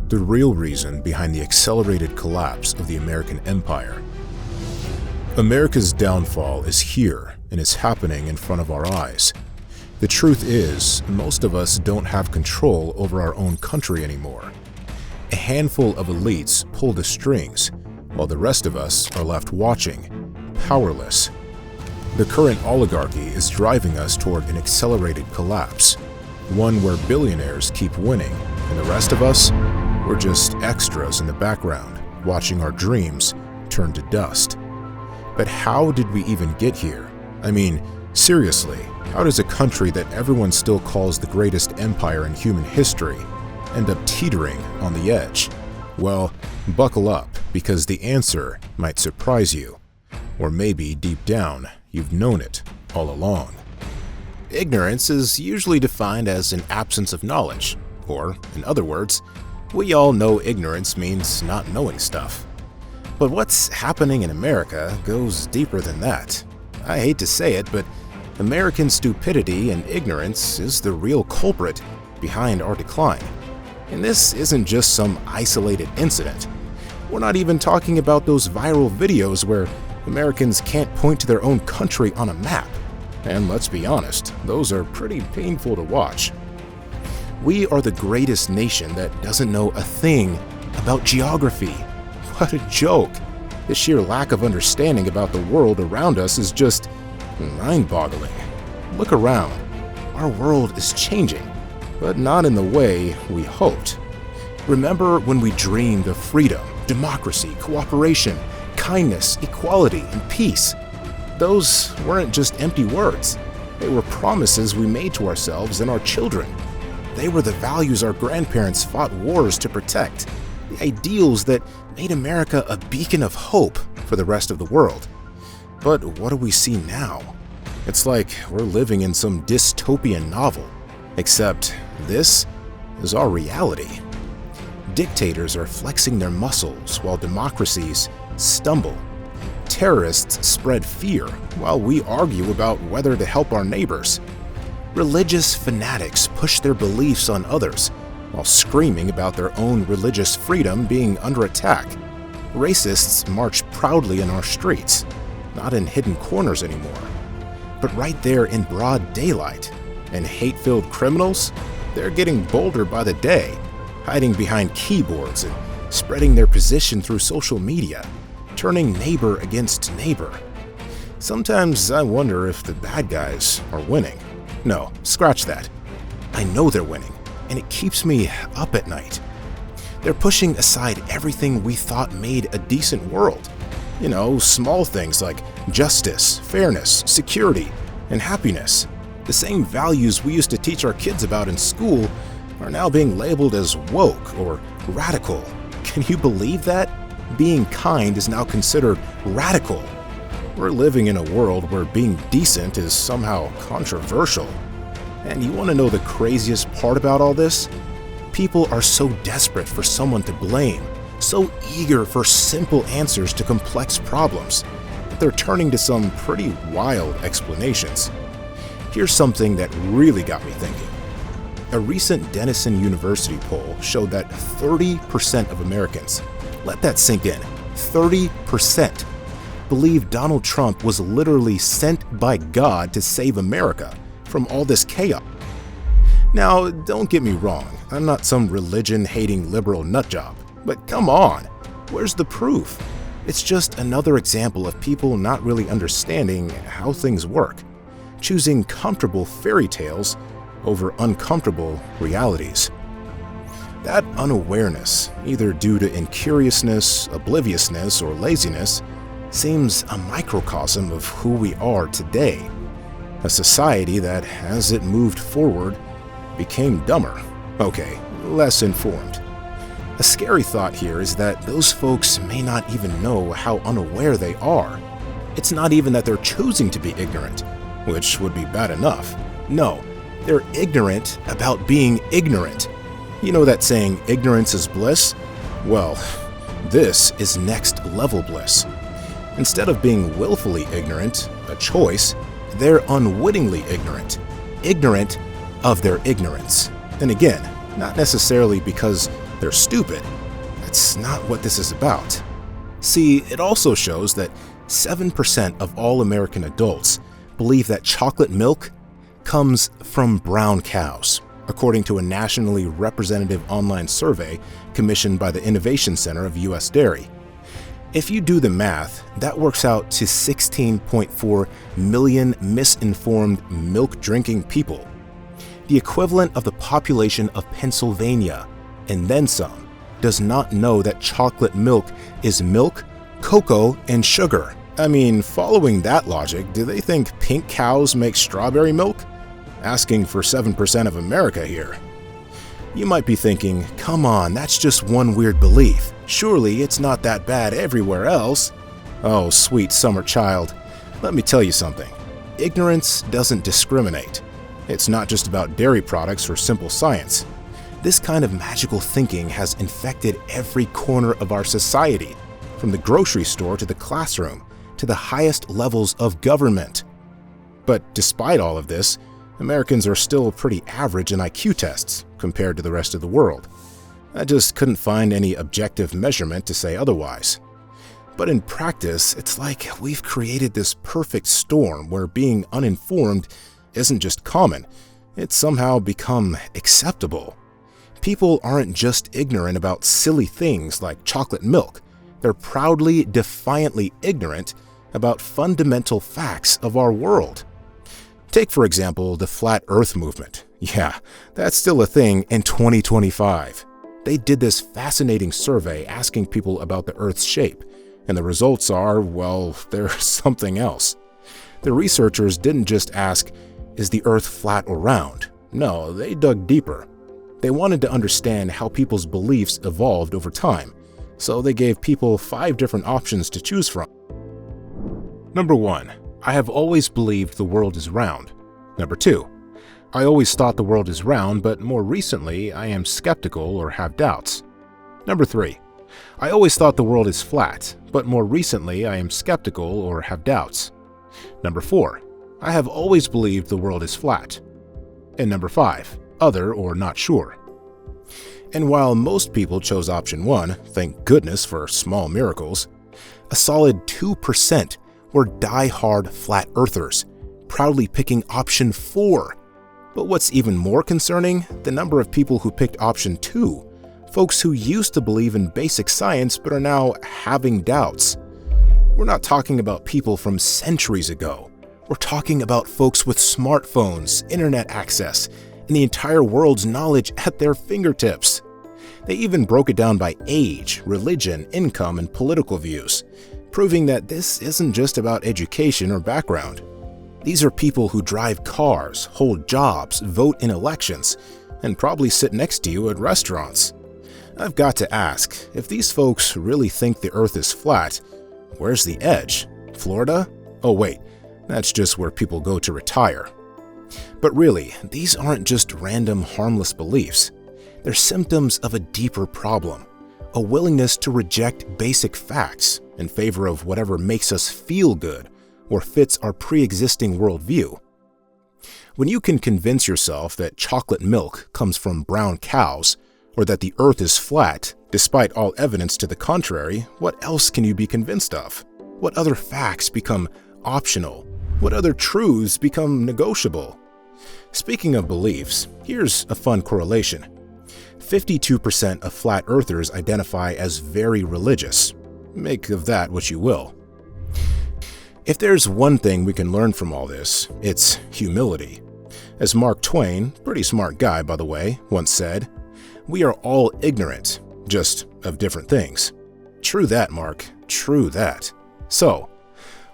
the real reason behind the accelerated collapse of the American empire. America's downfall is here and is happening in front of our eyes. The truth is, most of us don't have control over our own country anymore. A handful of elites pull the strings, while the rest of us are left watching, powerless. The current oligarchy is driving us toward an accelerated collapse, one where billionaires keep winning, and the rest of us, we're just extras in the background, watching our dreams turn to dust. But how did we even get here? I mean, seriously, how does a country that everyone still calls the greatest empire in human history end up teetering on the edge? Well, buckle up, because the answer might surprise you. Or maybe deep down, you've known it all along. Ignorance is usually defined as an absence of knowledge, or, in other words, we all know ignorance means not knowing stuff. But what's happening in America goes deeper than that. I hate to say it, but American stupidity and ignorance is the real culprit behind our decline. And this isn't just some isolated incident. We're not even talking about those viral videos where Americans can't point to their own country on a map. And let's be honest, those are pretty painful to watch. We are the greatest nation that doesn't know a thing about geography. What a joke! The sheer lack of understanding about the world around us is just mind-boggling. Look around. Our world is changing, but not in the way we hoped. Remember when we dreamed of freedom, democracy, cooperation, kindness, equality, and peace? Those weren't just empty words. They were promises we made to ourselves and our children. They were the values our grandparents fought wars to protect, the ideals that made America a beacon of hope for the rest of the world. But what do we see now? It's like we're living in some dystopian novel, except this is our reality. Dictators are flexing their muscles while democracies stumble. Terrorists spread fear while we argue about whether to help our neighbors. Religious fanatics push their beliefs on others while screaming about their own religious freedom being under attack. Racists march proudly in our streets, not in hidden corners anymore, but right there in broad daylight. And hate-filled criminals, they're getting bolder by the day, hiding behind keyboards and spreading their position through social media, turning neighbor against neighbor. Sometimes I wonder if the bad guys are winning. No, scratch that. I know they're winning, and it keeps me up at night. They're pushing aside everything we thought made a decent world. You know, small things like justice, fairness, security, and happiness. The same values we used to teach our kids about in school are now being labeled as woke or radical. Can you believe that? Being kind is now considered radical. We're living in a world where being decent is somehow controversial. And you want to know the craziest part about all this? People are so desperate for someone to blame, so eager for simple answers to complex problems, that they're turning to some pretty wild explanations. Here's something that really got me thinking. A recent Denison University poll showed that 30% of Americans, let that sink in, 30%, believe Donald Trump was literally sent by God to save America from all this chaos. Now, don't get me wrong, I'm not some religion-hating liberal nutjob, but come on, where's the proof? It's just another example of people not really understanding how things work, choosing comfortable fairy tales over uncomfortable realities. That unawareness, either due to incuriousness, obliviousness, or laziness, seems a microcosm of who we are today. A society that, as it moved forward, became dumber. Okay, less informed. A scary thought here is that those folks may not even know how unaware they are. It's not even that they're choosing to be ignorant, which would be bad enough. No, they're ignorant about being ignorant. You know that saying, ignorance is bliss? Well, this is next level bliss. Instead of being willfully ignorant, a choice, they're unwittingly ignorant of their ignorance. And again, not necessarily because they're stupid. That's not what this is about. See, it also shows that 7% of all American adults believe that chocolate milk comes from brown cows, according to a nationally representative online survey commissioned by the Innovation Center of U.S. Dairy. If you do the math, that works out to 16.4 million misinformed milk-drinking people, the equivalent of the population of Pennsylvania, and then some, does not know that chocolate milk is milk, cocoa, and sugar. I mean, following that logic, do they think pink cows make strawberry milk? Asking for 7% of America here. You might be thinking, come on, that's just one weird belief. Surely it's not that bad everywhere else. Oh, sweet summer child, let me tell you something. Ignorance doesn't discriminate. It's not just about dairy products or simple science. This kind of magical thinking has infected every corner of our society, from the grocery store to the classroom, to the highest levels of government. But despite all of this, Americans are still pretty average in IQ tests compared to the rest of the world. I just couldn't find any objective measurement to say otherwise. But in practice, it's like we've created this perfect storm where being uninformed isn't just common, it's somehow become acceptable. People aren't just ignorant about silly things like chocolate milk, they're proudly, defiantly ignorant about fundamental facts of our world. Take, for example, the Flat Earth movement. Yeah, that's still a thing in 2025. They did this fascinating survey asking people about the Earth's shape, and the results are, well, they're something else. The researchers didn't just ask, is the Earth flat or round? No, they dug deeper. They wanted to understand how people's beliefs evolved over time, so they gave people 5 different options to choose from. Number 1. I have always believed the world is round. Number 2. I always thought the world is round, but more recently I am skeptical or have doubts. Number 3. I always thought the world is flat, but more recently I am skeptical or have doubts. Number 4. I have always believed the world is flat. And number 5. Other or not sure. And while most people chose option 1, thank goodness for small miracles, a solid 2% were die-hard flat earthers, proudly picking option 4. But what's even more concerning, the number of people who picked option 2, folks who used to believe in basic science but are now having doubts. We're not talking about people from centuries ago. We're talking about folks with smartphones, internet access, and the entire world's knowledge at their fingertips. They even broke it down by age, religion, income, and political views, proving that this isn't just about education or background. These are people who drive cars, hold jobs, vote in elections, and probably sit next to you at restaurants. I've got to ask, if these folks really think the Earth is flat, where's the edge? Florida? Oh wait, that's just where people go to retire. But really, these aren't just random harmless beliefs. They're symptoms of a deeper problem, a willingness to reject basic facts in favor of whatever makes us feel good or fits our pre-existing worldview. When you can convince yourself that chocolate milk comes from brown cows or that the Earth is flat, despite all evidence to the contrary, what else can you be convinced of? What other facts become optional? What other truths become negotiable? Speaking of beliefs, here's a fun correlation. 52% of flat earthers identify as very religious. Make of that what you will. If there's one thing we can learn from all this, it's humility. As Mark Twain, pretty smart guy by the way, once said, "We are all ignorant, just of different things." True that, Mark, true that. So,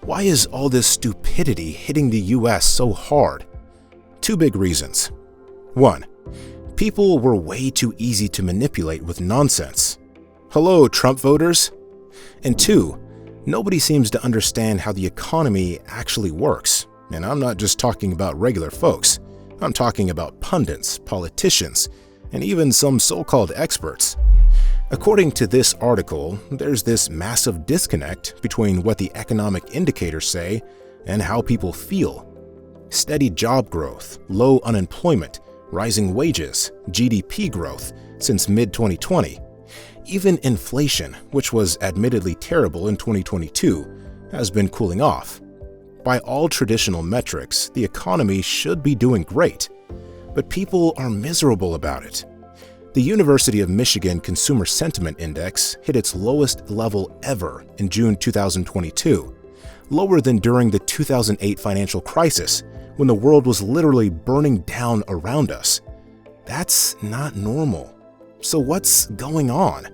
why is all this stupidity hitting the US so hard? 2 big reasons. 1. People were way too easy to manipulate with nonsense. Hello, Trump voters. And 2, nobody seems to understand how the economy actually works. And I'm not just talking about regular folks. I'm talking about pundits, politicians, and even some so-called experts. According to this article, there's this massive disconnect between what the economic indicators say and how people feel. Steady job growth, low unemployment, rising wages, GDP growth, since mid-2020. Even inflation, which was admittedly terrible in 2022, has been cooling off. By all traditional metrics, the economy should be doing great, but people are miserable about it. The University of Michigan Consumer Sentiment Index hit its lowest level ever in June 2022, lower than during the 2008 financial crisis, when the world was literally burning down around us. That's not normal. So what's going on?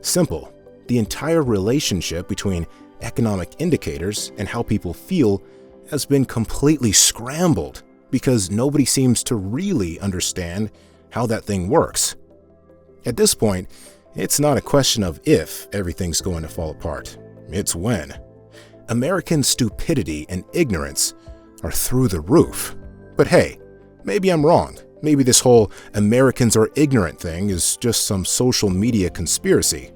Simple. The entire relationship between economic indicators and how people feel has been completely scrambled because nobody seems to really understand how that thing works. At this point, it's not a question of if everything's going to fall apart. It's when. American stupidity and ignorance are through the roof. But hey, maybe I'm wrong. Maybe this whole Americans are ignorant thing is just some social media conspiracy.